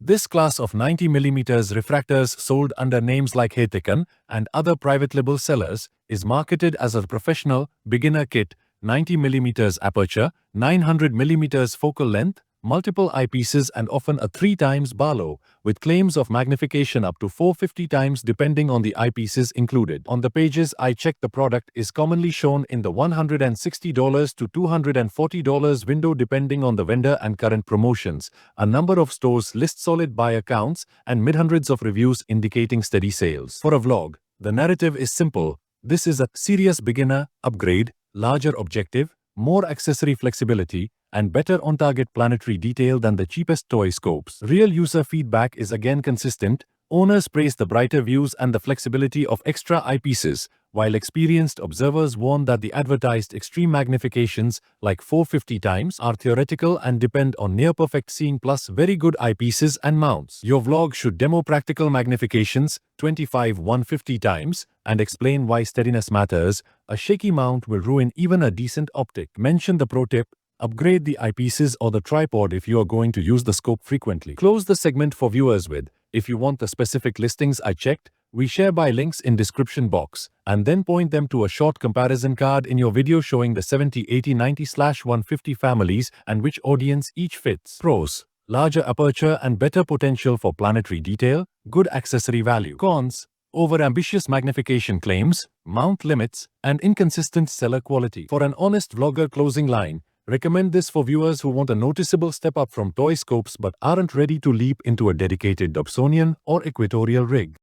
This class of 90mm refractors sold under names like Heytican and other private label sellers is marketed as a professional beginner kit, 90mm aperture, 900mm focal length, multiple eyepieces and often a 3 times Barlow, with claims of magnification up to 450 times depending on the eyepieces included. On the pages I checked, the product is commonly shown in the $160 to $240 window depending on the vendor and current promotions. A number of stores list solid buy accounts and mid-hundreds of reviews indicating steady sales. For a vlog, the narrative is simple. This is a serious beginner upgrade, larger objective, more accessory flexibility, and better on-target planetary detail than the cheapest toy scopes. Real user feedback is again consistent. Owners praise the brighter views and the flexibility of extra eyepieces, while experienced observers warn that the advertised extreme magnifications, like 450 times, are theoretical and depend on near-perfect seeing plus very good eyepieces and mounts. Your vlog should demo practical magnifications, 25-150 times, and explain why steadiness matters. A shaky mount will ruin even a decent optic. Mention the pro tip. Upgrade the eyepieces or the tripod if you are going to use the scope frequently. Close the segment for viewers with, if you want the specific listings I checked, we share by links in description box, and then point them to a short comparison card in your video showing the 70, 80, 90/150 families and which audience each fits. Pros: larger aperture and better potential for planetary detail, good accessory value. Cons: over-ambitious magnification claims, mount limits, and inconsistent seller quality. For an honest vlogger closing line, recommend this for viewers who want a noticeable step up from toy scopes but aren't ready to leap into a dedicated Dobsonian or equatorial rig.